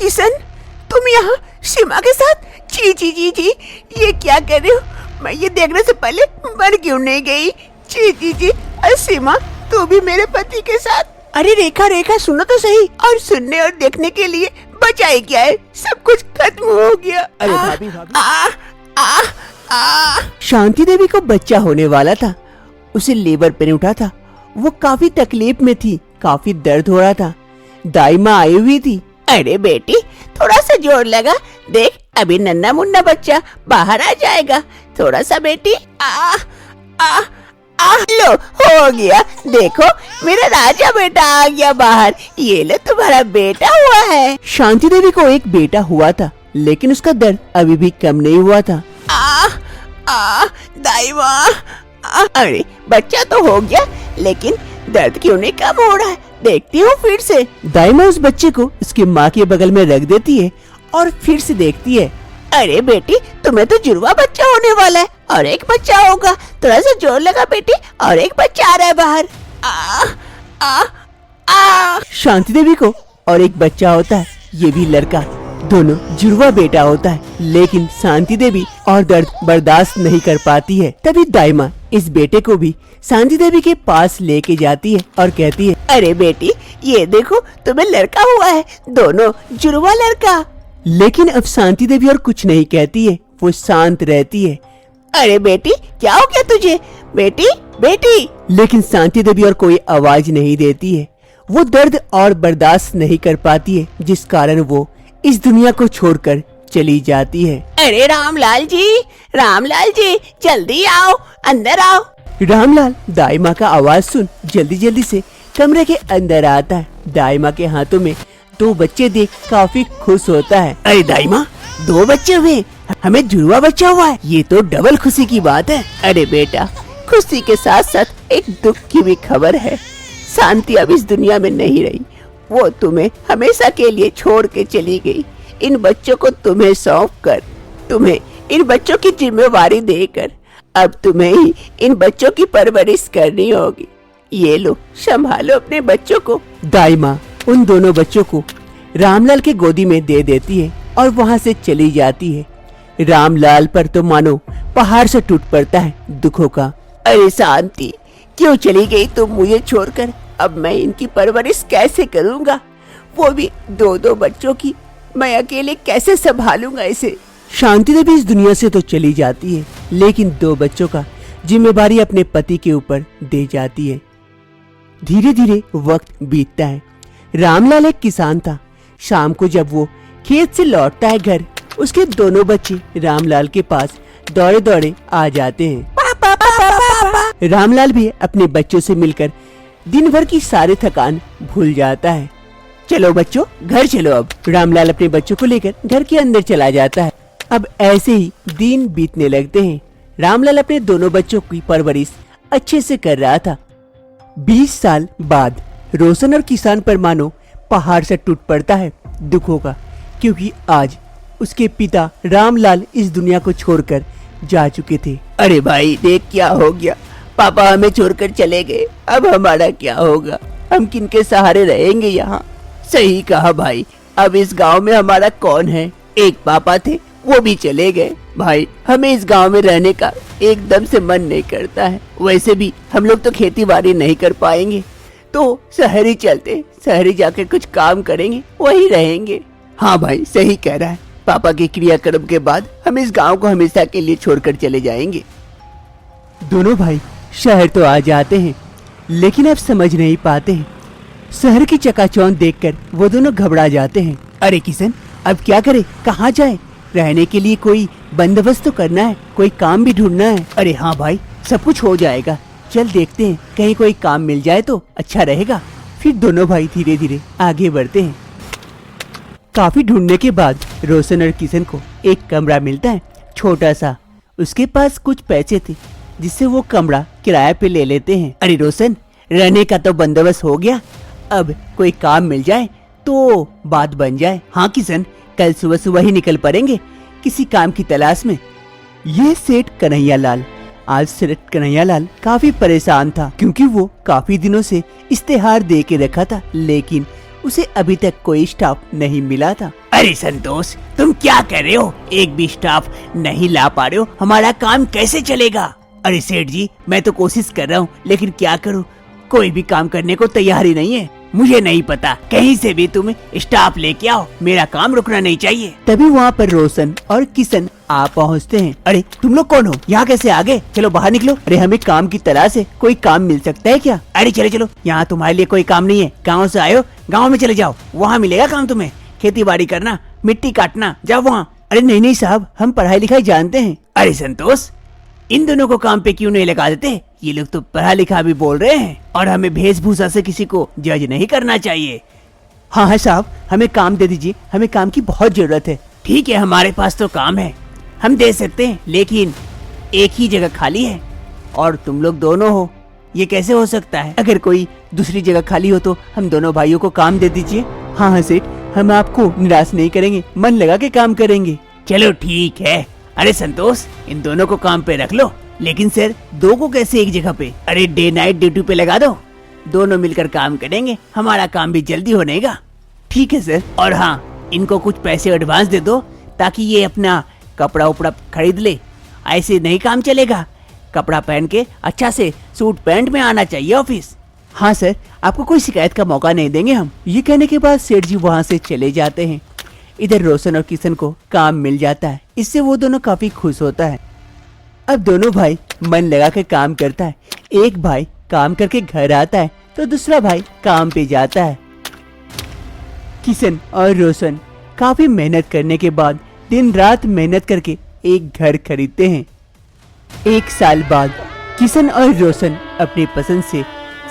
किशन, तुम यहाँ सीमा के साथ? जी जी जी जी, ये क्या कर रहे हो? मैं ये देखने से पहले मर क्यों नहीं गई? जी जी जी, अरे सीमा, तू भी मेरे पति के साथ? अरे रेखा रेखा, सुनो तो सही। और सुनने और देखने के लिए बचा ही क्या है, सब कुछ खत्म हो गया। अरे भाभी शांति देवी को बच्चा होने वाला था। उसे लेबर पेन उठा था। वो काफी तकलीफ में थी, काफी दर्द हो रहा था। दाई माँ आई हुई थी। अरे बेटी, थोड़ा सा जोर लगा, देख अभी नन्ना मुन्ना बच्चा बाहर आ जाएगा। थोड़ा सा बेटी। लो, हो गया। देखो मेरा राजा बेटा आ गया बाहर। ये लो तुम्हारा बेटा हुआ है। शांति देवी को एक बेटा हुआ था, लेकिन उसका दर्द अभी भी कम नहीं हुआ था। दाई माँ, अरे बच्चा तो हो गया, लेकिन दर्द क्यों नहीं कम हो रहा है? देखती हूँ फिर से। दाई माँ उस बच्चे को उसकी माँ के बगल में रख देती है और फिर से देखती है। अरे बेटी, तुम्हें तो जुड़वा बच्चा होने वाला है और एक बच्चा होगा। थोड़ा सा जोर लगा बेटी, और एक बच्चा आ रहा है बाहर। शांति देवी को और एक बच्चा होता है, ये भी लड़का। दोनों जुड़वा बेटा होता है, लेकिन शांति देवी और दर्द बर्दाश्त नहीं कर पाती है। तभी दाई माँ इस बेटे को भी शांति देवी के पास लेके जाती है और कहती है, अरे बेटी, ये देखो तुम्हें लड़का हुआ है, दोनों जुड़वा लड़का। लेकिन अब शांति देवी और कुछ नहीं कहती है, वो शांत रहती है। अरे बेटी, क्या हो गया तुझे? बेटी बेटी। लेकिन शांति देवी और कोई आवाज नहीं देती है। वो दर्द और बर्दाश्त नहीं कर पाती है, जिस कारण वो इस दुनिया को छोड़कर चली जाती है। अरे रामलाल जी, जल्दी आओ, अंदर आओ। रामलाल दाई माँ का आवाज सुन जल्दी जल्दी से कमरे के अंदर आता है। दाई माँ के हाथों में 2 बच्चे देख काफी खुश होता है। अरे दाई माँ, 2 बच्चे हुए, हमें जुड़वा बच्चा हुआ है, ये तो डबल खुशी की बात है। अरे बेटा, खुशी के साथ साथ एक दुख की भी खबर है। शांति अब इस दुनिया में नहीं रही, वो तुम्हें हमेशा के लिए छोड़ के चली गई। इन बच्चों को तुम्हें सौंप कर, तुम्हें इन बच्चों की जिम्मेवारी देकर अब तुम्हें ही इन बच्चों की परवरिश करनी होगी। ये लो, संभालो अपने बच्चों को। दाई माँ उन दोनों बच्चों को रामलाल के गोदी में दे देती है और वहाँ से चली जाती है। रामलाल पर तो मानो पहाड़ से टूट पड़ता है दुखों का। अरे शांति, क्यों चली गई तुम मुझे छोड़कर? अब मैं इनकी परवरिश कैसे करूँगा? वो भी 2 बच्चों की, मैं अकेले कैसे संभालूंगा इसे? शांति देवी इस दुनिया से तो चली जाती है, लेकिन 2 बच्चों का जिम्मेवारी अपने पति के ऊपर दे जाती है। धीरे धीरे वक्त बीतता है। रामलाल एक किसान था। शाम को जब वो खेत से लौटता है घर, उसके दोनों बच्चे रामलाल के पास दौड़े दौड़े आ जाते हैं। पापा। रामलाल भी अपने बच्चों से मिलकर दिन भर की सारी थकान भूल जाता है। चलो बच्चों, घर चलो। अब रामलाल अपने बच्चों को लेकर घर के अंदर चला जाता है। अब ऐसे ही दिन बीतने लगते हैं। रामलाल अपने दोनों बच्चों की परवरिश अच्छे से कर रहा था। 20 साल बाद रोशन और किसान पर मानो पहाड़ से टूट पड़ता है दुखों का, क्योंकि आज उसके पिता रामलाल इस दुनिया को छोड़कर जा चुके थे। अरे भाई, देख क्या हो गया, पापा हमें छोड़कर चले गए। अब हमारा क्या होगा? हम किनके सहारे रहेंगे यहाँ? सही कहा भाई, अब इस गांव में हमारा कौन है? एक पापा थे, वो भी चले गए। भाई, हमें इस गांव में रहने का एकदम से मन नहीं करता है। वैसे भी हम लोग तो खेती बाड़ी नहीं कर पाएंगे, तो शहर ही चलते, शहर ही जाकर कुछ काम करेंगे, वही रहेंगे। हाँ भाई, सही कह रहा है। पापा के क्रियाक्रम के बाद हम इस गांव को हमेशा के लिए छोड़कर चले जाएंगे। दोनों भाई शहर तो आ जाते हैं, लेकिन अब समझ नहीं पाते हैं। शहर की चकाचौंध देखकर वो दोनों घबरा जाते हैं। अरे किशन, अब क्या करें, कहाँ जाए? रहने के लिए कोई बंदोबस्त तो करना है, कोई काम भी ढूंढना है। अरे हाँ भाई, सब कुछ हो जाएगा, चल देखते हैं, कहीं कोई काम मिल जाए तो अच्छा रहेगा। फिर दोनों भाई धीरे धीरे आगे बढ़ते हैं। काफी ढूंढने के बाद रोशन और किशन को एक कमरा मिलता है, छोटा सा। उसके पास कुछ पैसे थे, जिससे वो कमरा किराए पे ले लेते हैं। अरे रोशन, रहने का तो बंदोबस्त हो गया, अब कोई काम मिल जाए तो बात बन जाए। हाँ किशन, कल सुबह सुबह ही निकल पड़ेंगे किसी काम की तलाश में। ये सेठ कन्हैयालाल, आज सेठ कन्हैयालाल काफी परेशान था, क्योंकि वो काफी दिनों से इश्तेहार दे के रखा था, लेकिन उसे अभी तक कोई स्टाफ नहीं मिला था। अरे संतोष, तुम क्या कर रहे हो? एक भी स्टाफ नहीं ला पा रहे हो, हमारा काम कैसे चलेगा? अरे सेठ जी, मैं तो कोशिश कर रहा हूँ, लेकिन क्या करूँ, कोई भी काम करने को तैयार ही नहीं है। मुझे नहीं पता, कहीं से भी तुम स्टाफ लेके आओ, मेरा काम रुकना नहीं चाहिए। तभी वहाँ पर रोशन और किशन आ पहुँचते हैं। अरे तुम लोग कौन हो? यहाँ कैसे आ गए? चलो बाहर निकलो। अरे हमें काम की तलाश है, कोई काम मिल सकता है क्या? अरे चलो चलो, यहाँ तुम्हारे लिए कोई काम नहीं है। गाँव से आयो, गाँव में चले जाओ, वहाँ मिलेगा काम तुम्हें। खेती बाड़ी करना, मिट्टी काटना, जाओ वहाँ। अरे नहीं नहीं साहब, हम पढ़ाई लिखाई जानते हैं। अरे संतोष, इन दोनों को काम पे क्यों नहीं लगा देते? ये लोग तो पढ़ा लिखा भी बोल रहे हैं, और हमें वेशभूषा से किसी को जज नहीं करना चाहिए। हाँ हाँ साहब, हमें काम दे दीजिए, हमें काम की बहुत जरूरत है। ठीक है, हमारे पास तो काम है, हम दे सकते हैं, लेकिन एक ही जगह खाली है और तुम लोग दोनों हो, ये कैसे हो सकता है? अगर कोई दूसरी जगह खाली हो तो हम दोनों भाइयों को काम दे दीजिए। हाँ हाँ सेठ, हम आपको निराश नहीं करेंगे, मन लगा के काम करेंगे। चलो ठीक है। अरे संतोष, इन दोनों को काम पे रख लो। लेकिन सर, दो को कैसे एक जगह पे? अरे डे नाइट ड्यूटी पे लगा दो, दोनों मिलकर काम करेंगे, हमारा काम भी जल्दी होनेगा। ठीक है सर। और हाँ, इनको कुछ पैसे एडवांस दे दो, ताकि ये अपना कपड़ा उपड़ा खरीद ले। ऐसे नहीं काम चलेगा, कपड़ा पहन के अच्छा से सूट पैंट में आना चाहिए ऑफिस। हाँ सर, आपको कोई शिकायत का मौका नहीं देंगे हम। ये कहने के बाद सेठ जी वहाँ से चले जाते हैं। इधर रोशन और किशन को काम मिल जाता है, इससे वो दोनों काफी खुश होता है। अब दोनों भाई मन लगा कर काम करता है। एक भाई काम करके घर आता है तो दूसरा भाई काम पे जाता है। किशन और रोशन काफी मेहनत करने के बाद दिन रात मेहनत करके एक घर खरीदते हैं। एक साल बाद किशन और रोशन अपनी पसंद से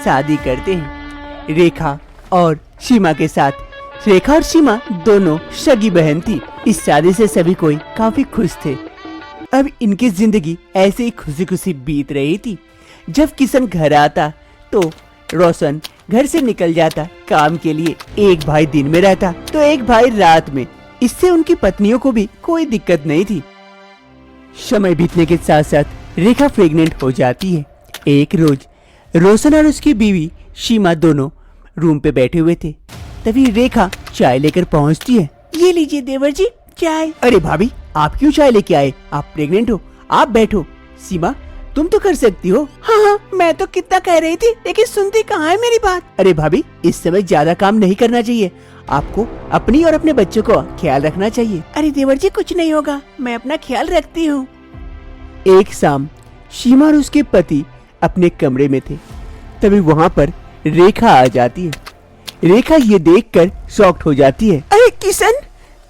शादी करते हैं, रेखा और सीमा के साथ। रेखा और सीमा दोनों सगी बहन थी। इस शादी से सभी कोई काफी खुश थे। अब इनकी जिंदगी ऐसे ही खुशी खुशी बीत रही थी। जब किशन घर आता तो रोशन घर से निकल जाता काम के लिए। एक भाई दिन में रहता तो एक भाई रात में। इससे उनकी पत्नियों को भी कोई दिक्कत नहीं थी। समय बीतने के साथ साथ रेखा प्रेग्नेंट हो जाती है। एक रोज रोशन और उसकी बीवी सीमा दोनों रूम पे बैठे हुए थे, तभी रेखा चाय लेकर पहुंचती है। ये लीजिए देवर जी चाय। अरे भाभी, आप क्यों चाय लेके आए? आप प्रेग्नेंट हो, आप बैठो। सीमा, तुम तो कर सकती हो। हाँ हाँ, मैं तो कितना कह रही थी, लेकिन सुनती कहाँ है मेरी बात। अरे भाभी, इस समय ज्यादा काम नहीं करना चाहिए, आपको अपनी और अपने बच्चों को ख्याल रखना चाहिए। अरे देवर जी, कुछ नहीं होगा, मैं अपना ख्याल रखती हूँ। एक शाम सीमा और उसके पति अपने कमरे में थे, तभी वहाँ पर रेखा आ जाती है। रेखा ये देखकर शॉक्ड हो जाती है। अरे किशन,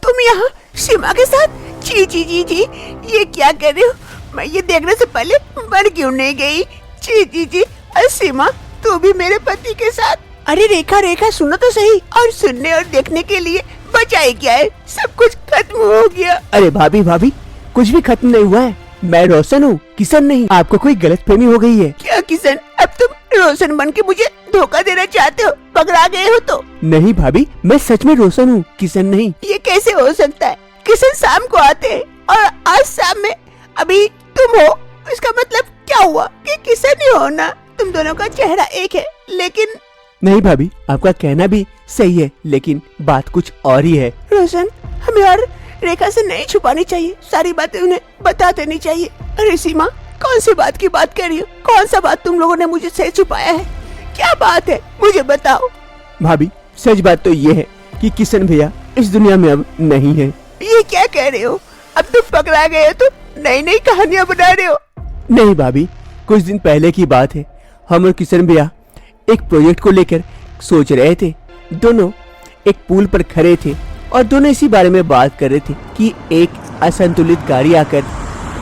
तुम यहाँ सीमा के साथ? जी जी जी जी, ये क्या कर रहे हो? मैं ये देखने से पहले मर क्यों नहीं गई? जी जी जी। अरे सीमा, तू भी मेरे पति के साथ? अरे रेखा रेखा, सुनो तो सही। और सुनने और देखने के लिए बचाए क्या है, सब कुछ खत्म हो गया। अरे भाभी भाभी, कुछ भी खत्म नहीं हुआ है। मैं रोशन हूँ, किशन नहीं। आपको कोई गलतफहमी हो गई है क्या? किशन, अब तुम रोशन बन के मुझे धोखा देना चाहते हो? पकड़ा गए हो तो? नहीं भाभी, मैं सच में रोशन हूँ, किशन नहीं। ये कैसे हो सकता है? किशन शाम को आते हैं और आज शाम में अभी तुम हो, इसका मतलब क्या हुआ कि किशन ही हो ना? तुम दोनों का चेहरा एक है, लेकिन नहीं भाभी, आपका कहना भी सही है, लेकिन बात कुछ और ही है। रोशन, हमें और रेखा से नहीं छुपानी चाहिए, सारी बातें उन्हें बता देनी चाहिए। अरे सीमा, कौन सी बात की बात कर रही हो? कौन सा बात तुम लोगों ने मुझे से छुपाया है? क्या बात है, मुझे बताओ। भाभी, सच बात तो ये है कि किशन भैया इस दुनिया में अब नहीं है। ये क्या कह रहे हो? अब तुम पकड़ा गए हो तो नई नई कहानियाँ बना रहे हो? नहीं भाभी, कुछ दिन पहले की बात है। हम और किशन भैया एक प्रोजेक्ट को लेकर सोच रहे थे। दोनों एक पुल पर खड़े थे और दोनों इसी बारे में बात कर रहे थे कि एक असंतुलित गाड़ी आकर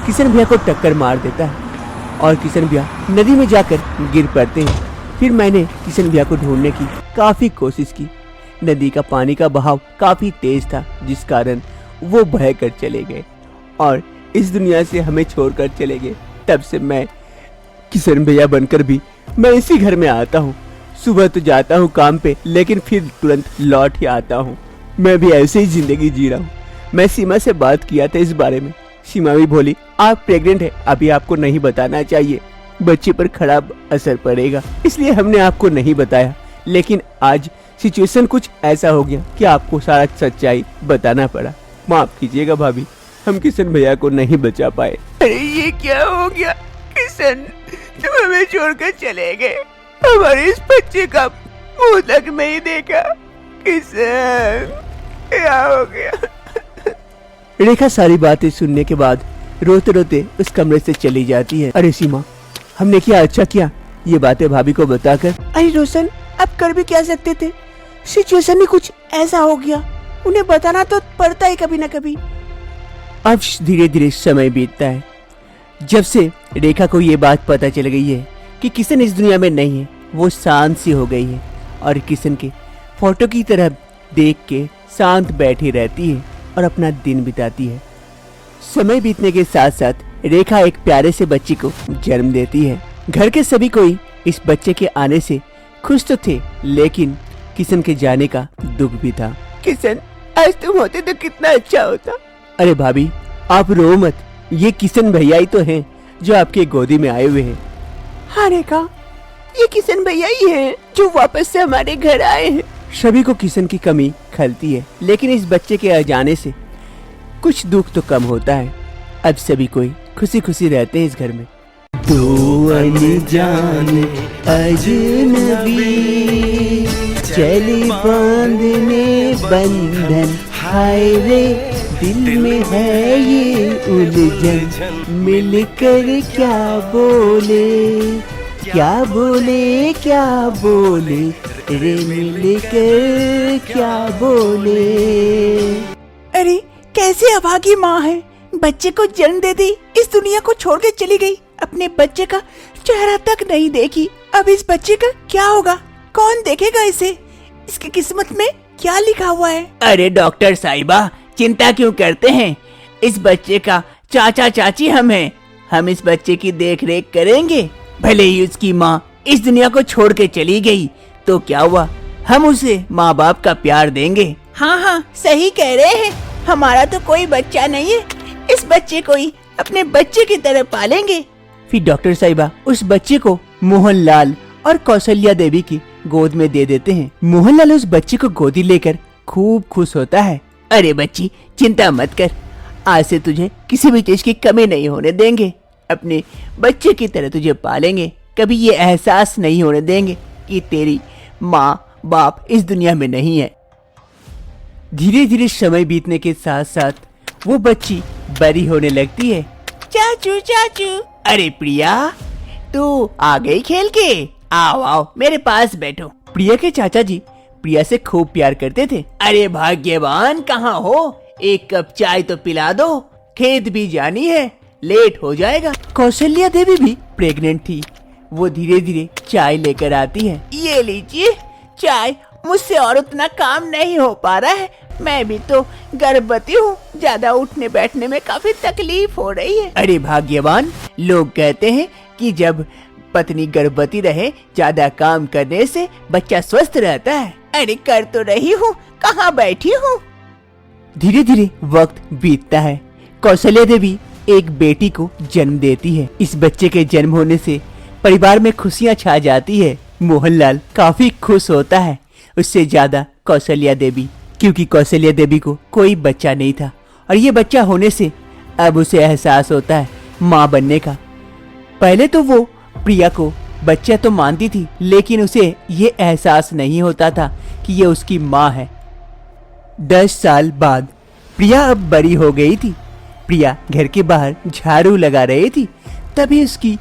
किशन भैया को टक्कर मार देता है और किशन भैया नदी में जाकर गिर पड़ते हैं। फिर मैंने किशन भैया को ढूंढने की काफी कोशिश की। नदी का पानी का बहाव काफी तेज था, जिस कारण वो बहकर चले गए और इस दुनिया से हमें छोड़कर चले गए। तब से मैं किशन भैया बनकर भी मैं इसी घर में आता हूँ। सुबह तो जाता हूँ काम पे, लेकिन फिर तुरंत लौट ही आता हूँ। मैं भी ऐसे ही जिंदगी जी रहा हूँ। मैं सीमा से बात किया था इस बारे में। सीमा भी बोली, आप प्रेग्नेंट है, अभी आपको नहीं बताना चाहिए, बच्चे पर खराब असर पड़ेगा, इसलिए हमने आपको नहीं बताया। लेकिन आज सिचुएशन कुछ ऐसा हो गया कि आपको सारा सच्चाई बताना पड़ा। माफ कीजिएगा भाभी, हम किशन भैया को नहीं बचा पाए। अरे ये क्या हो गया किशन, तुम हमें छोड़कर चले गए, हमारे इस बच्चे का मुंह तक नहीं देखा। किशन क्या हो गया? रेखा सारी बातें सुनने के बाद रोते रोते उस कमरे से चली जाती है। अरे सीमा, हमने क्या अच्छा किया ये बातें भाभी को बताकर। अरे रोशन, अब कर भी क्या सकते थे, सिचुएशन ही कुछ ऐसा हो गया, उन्हें बताना तो पड़ता है कभी न कभी। अब धीरे धीरे समय बीतता है। जब से रेखा को ये बात पता चल गई है कि किशन इस दुनिया में नहीं है, वो शांत सी हो गई है और किशन के फोटो की तरह देख के शांत बैठी रहती है और अपना दिन बिताती है। समय बीतने के साथ साथ रेखा एक प्यारे से बच्चे को जन्म देती है। घर के सभी कोई इस बच्चे के आने से खुश तो थे, लेकिन किशन के जाने का दुख भी था। किशन, आज तुम होते तो कितना अच्छा होता। अरे भाभी, आप रो मत, ये किशन भैया ही तो हैं जो आपके गोदी में आए हुए हैं। हाँ रेखा, ये किशन भैया ही हैं जो वापस से हमारे घर आए हैं। सभी को किशन की कमी खलती है, लेकिन इस बच्चे के आ जाने से कुछ दुख तो कम होता है। अब सभी कोई खुशी खुशी रहते हैं इस घर में। दो अनजान अजनबी चली बांधने बंधन, हाय रे दिल में है ये उलझन, मिलकर क्या बोले क्या बोले क्या बोले रे, मिलकर क्या बोले। अरे कैसे अभागी माँ है, बच्चे को जन्म दे दी, इस दुनिया को छोड़ के चली गई, अपने बच्चे का चेहरा तक नहीं देखी। अब इस बच्चे का क्या होगा, कौन देखेगा इसे, इसकी किस्मत में क्या लिखा हुआ है? अरे डॉक्टर साहिबा, चिंता क्यों करते हैं, इस बच्चे का चाचा चाची हम हैं, हम इस बच्चे की देख रेख करेंगे। भले ही उसकी माँ इस दुनिया को छोड़ के चली गई तो क्या हुआ, हम उसे माँ बाप का प्यार देंगे। हाँ हाँ सही कह रहे हैं, हमारा तो कोई बच्चा नहीं है, इस बच्चे को ही अपने बच्चे की तरह पालेंगे। फिर डॉक्टर साहिबा उस बच्चे को मोहनलाल और कौशल्या देवी की गोद में दे देते हैं। मोहनलाल उस बच्चे को गोदी लेकर खूब खुश होता है। अरे बच्ची, चिंता मत कर, आज से तुझे किसी भी चीज की कमी नहीं होने देंगे, अपने बच्चे की तरह तुझे पालेंगे, कभी ये एहसास नहीं होने देंगे कि तेरी माँ बाप इस दुनिया में नहीं है। धीरे धीरे समय बीतने के साथ साथ वो बच्ची बड़ी होने लगती है। चाचू चाचू, अरे प्रिया, तू आ गई खेल के, आओ आओ मेरे पास बैठो। प्रिया के चाचा जी प्रिया से खूब प्यार करते थे। अरे भाग्यवान, कहाँ हो, एक कप चाय तो पिला दो, खेत भी जानी है, लेट हो जाएगा। कौशल्या देवी भी प्रेग्नेंट थी, वो धीरे धीरे चाय लेकर आती है। ये लीजिए चाय, मुझसे और उतना काम नहीं हो पा रहा है, मैं भी तो गर्भवती हूँ, ज्यादा उठने बैठने में काफी तकलीफ हो रही है। अरे भाग्यवान, लोग कहते हैं कि जब पत्नी गर्भवती रहे, ज्यादा काम करने से बच्चा स्वस्थ रहता है। अरे कर तो रही हूँ, कहाँ बैठी हूँ। धीरे धीरे वक्त बीतता है। कौशल्या देवी एक बेटी को जन्म देती है। इस बच्चे के जन्म होने से परिवार में खुशियाँ छा जाती है। मोहनलाल काफी खुश होता है, उससे ज्यादा कौशल्या देवी, क्योंकि कौशल्या देवी को कोई बच्चा नहीं था और ये बच्चा होने से अब उसे एहसास होता है माँ बनने का। पहले तो वो प्रिया को बच्चा तो मानती थी, लेकिन उसे ये एहसास नहीं होता था कि ये उसकी माँ है। 10 साल बाद प्रिया अब बड़ी हो गई थी। प्रिया घर के बाहर झाड़ू लगा रही थी, तभी उसकी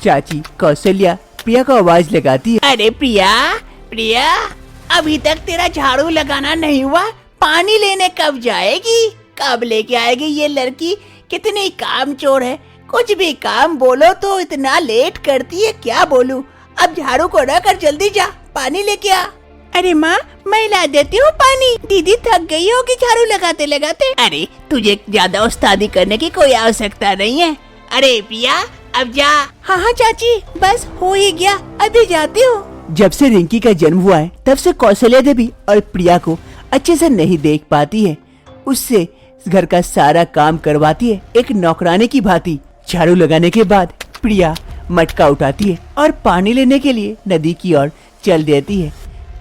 चाची कौशल्या प्रिया को आवाज लगाती है। अरे प्रिया प्रिया, अभी तक तेरा झाड़ू लगाना नहीं हुआ, पानी लेने कब जाएगी, कब लेके आएगी? ये लड़की कितनी कामचोर है, कुछ भी काम बोलो तो इतना लेट करती है, क्या बोलूं। अब झाड़ू को रख कर जल्दी जा, पानी लेके आ। अरे माँ, मैं ला देती हूँ पानी, दीदी थक गई होगी झाड़ू लगाते लगाते। अरे तुझे ज्यादा उस्तादी करने की कोई आवश्यकता नहीं है। अरे प्रिया, अब जा। हाँ हाँ चाची, बस हो ही गया, अभी जाती हूँ। जब से रिंकी का जन्म हुआ है तब से कौशल्या देवी और प्रिया को अच्छे से नहीं देख पाती है। उससे घर का सारा काम करवाती है एक नौकरानी की भांति। झाड़ू लगाने के बाद प्रिया मटका उठाती है और पानी लेने के लिए नदी की ओर चल देती है।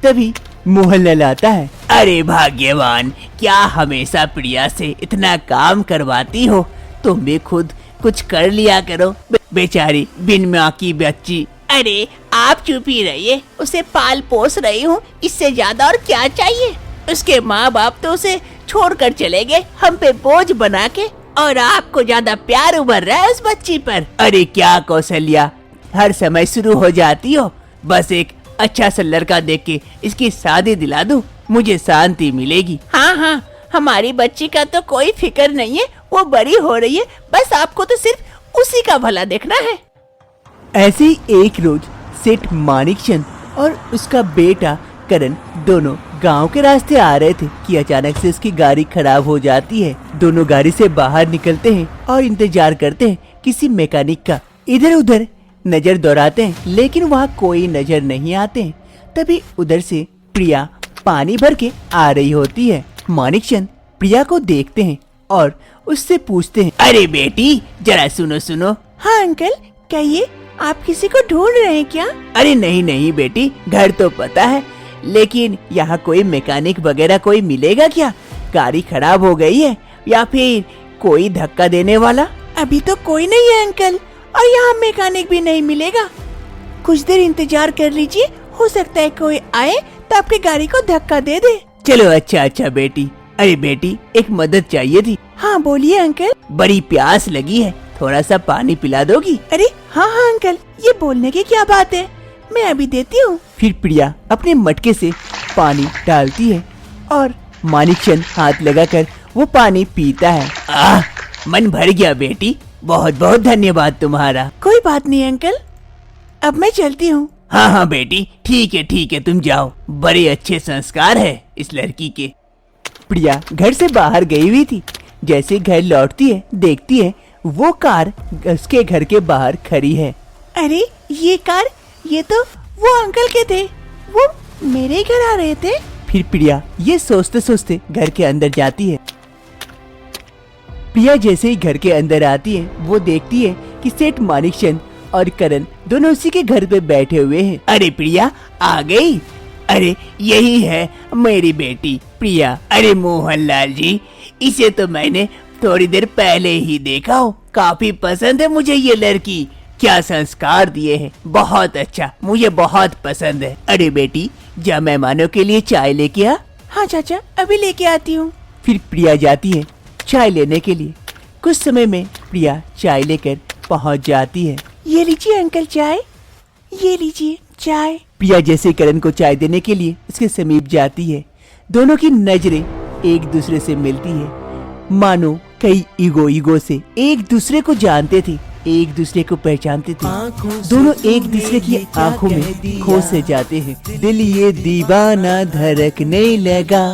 तभी मोहनलाल आता है। अरे भाग्यवान, क्या हमेशा प्रिया से इतना काम करवाती हो? तुम भी खुद कुछ कर लिया करो, बेचारी बिन माँ की बच्ची। अरे आप चुप ही रहिए, उसे पाल पोस रही हूँ, इससे ज्यादा और क्या चाहिए। उसके माँ बाप तो उसे छोड़कर चले गए हम पे बोझ बना के, और आपको ज्यादा प्यार उभर रहा है उस बच्ची पर। अरे क्या कौशल्या, हर समय शुरू हो जाती हो। बस एक अच्छा सा लड़का देख के इसकी शादी दिला दूं, मुझे शांति मिलेगी। हाँ हाँ, हमारी बच्ची का तो कोई फिक्र नहीं है, वो बड़ी हो रही है, बस आपको तो सिर्फ उसी का भला देखना है। ऐसे ही एक रोज सेठ मानिकचंद और उसका बेटा करण दोनों गांव के रास्ते आ रहे थे कि अचानक से उसकी गाड़ी खराब हो जाती है। दोनों गाड़ी से बाहर निकलते हैं और इंतजार करते हैं किसी मैकेनिक का। इधर उधर नजर दौड़ाते हैं, लेकिन वहाँ कोई नजर नहीं आते हैं। तभी उधर से प्रिया पानी भर के आ रही होती है। मानिकचंद प्रिया को देखते हैं और उससे पूछते हैं, अरे बेटी, जरा सुनो सुनो। हाँ अंकल, कहिए, आप किसी को ढूंढ रहे हैं क्या? अरे नहीं नहीं बेटी, घर तो पता है, लेकिन यहाँ कोई मैकेनिक वगैरह कोई मिलेगा क्या? गाड़ी खराब हो गई है या फिर कोई धक्का देने वाला? अभी तो कोई नहीं है अंकल, और यहाँ मैकेनिक भी नहीं मिलेगा। कुछ देर इंतजार कर लीजिए, हो सकता है कोई आए तो आपकी गाड़ी को धक्का दे दे। चलो अच्छा बेटी। अरे बेटी, एक मदद चाहिए थी। हाँ बोलिए अंकल। बड़ी प्यास लगी है, थोड़ा सा पानी पिला दोगी? अरे हाँ हाँ अंकल, ये बोलने की क्या बात है, मैं अभी देती हूँ। फिर प्रिया अपने मटके से पानी डालती है और मानिकचंद हाथ लगाकर वो पानी पीता है। मन भर गया बेटी, बहुत बहुत धन्यवाद तुम्हारा। कोई बात नहीं अंकल, अब मैं चलती हूँ। हाँ बेटी, ठीक है, तुम जाओ। बड़े अच्छे संस्कार है इस लड़की के। प्रिया घर से बाहर गई हुई थी। जैसे घर लौटती है, देखती है वो कार उसके घर के बाहर खड़ी है। अरे ये कार, ये तो वो अंकल के थे, वो मेरे ही घर आ रहे थे। फिर प्रिया ये सोचते सोचते घर के अंदर जाती है। प्रिया जैसे ही घर के अंदर आती है, वो देखती है कि सेठ मानिकचंद और करण दोनों उसी के घर पे बैठे हुए हैं। अरे प्रिया आ गई? अरे यही है मेरी बेटी प्रिया। अरे मोहनलाल जी, इसे तो मैंने थोड़ी देर पहले ही देखा हो, काफी पसंद है मुझे ये लड़की। क्या संस्कार दिए हैं, बहुत अच्छा, मुझे बहुत पसंद है। अरे बेटी, जा मेहमानों के लिए चाय लेके आ। हाँ चाचा, अभी लेके आती हूँ। फिर प्रिया जाती है चाय लेने के लिए। कुछ समय में प्रिया चाय लेकर पहुँच जाती है। ये लीजिए अंकल चाय, ये लीजिए चाय। प्रिया जैसे करण को चाय देने के लिए उसके समीप जाती है। दोनों की नजरें एक दूसरे से मिलती है, मानो कई ईगो से एक दूसरे को जानते थे, एक दूसरे को पहचानते थे। दोनों एक दूसरे की आंखों में खो से जाते हैं। दिल ये दीवाना धड़कने लगा,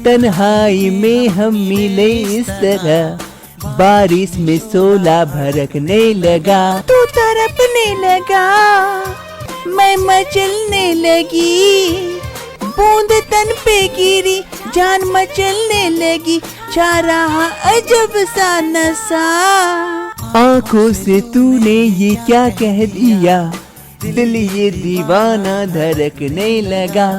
तन्हाई में हम मिले इस तरह, बारिश में शोला भड़कने लगा। तू तड़पने लगा, मैं मचलने लगी, बूंद तन पे गिरी, जान मचलने लगी, छा रहा अजब सा नशा। आंखों से तूने ये क्या कह दिया, दिल ये दीवाना धड़कने लगा,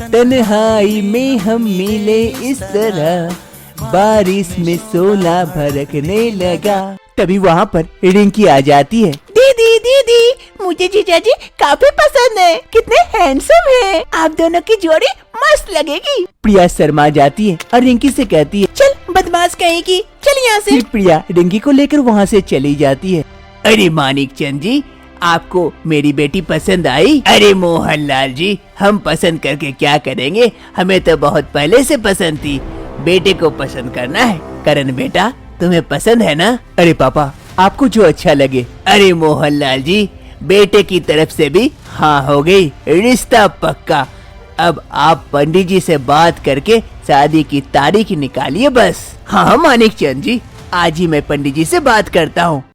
तन्हाई में हम मिले इस तरह, बारिश में शोला भड़कने लगा। तभी वहाँ पर रिंकी आ जाती है। दीदी दीदी, मुझे जीजा जी काफी पसंद है, कितने हैंडसम हैं। आप दोनों की जोड़ी मस्त लगेगी। प्रिया शर्मा जाती है और रिंकी से कहती है, चल बदमाश कहेगी, चल यहाँ से। फिर प्रिया रिंकी को लेकर वहाँ से चली जाती है। अरे मानिकचंद जी, आपको मेरी बेटी पसंद आई? अरे मोहनलाल जी, हम पसंद करके क्या करेंगे, हमें तो बहुत पहले से पसंद थी। बेटे को पसंद करना है। करण बेटा, तुम्हें पसंद है ना? अरे पापा, आपको जो अच्छा लगे। अरे मोहनलाल जी, बेटे की तरफ से भी हाँ हो गई, रिश्ता पक्का। अब आप पंडित जी से बात करके शादी की तारीख निकालिए बस। हाँ मानिकचंद जी, आज ही मैं पंडित जी से बात करता हूँ।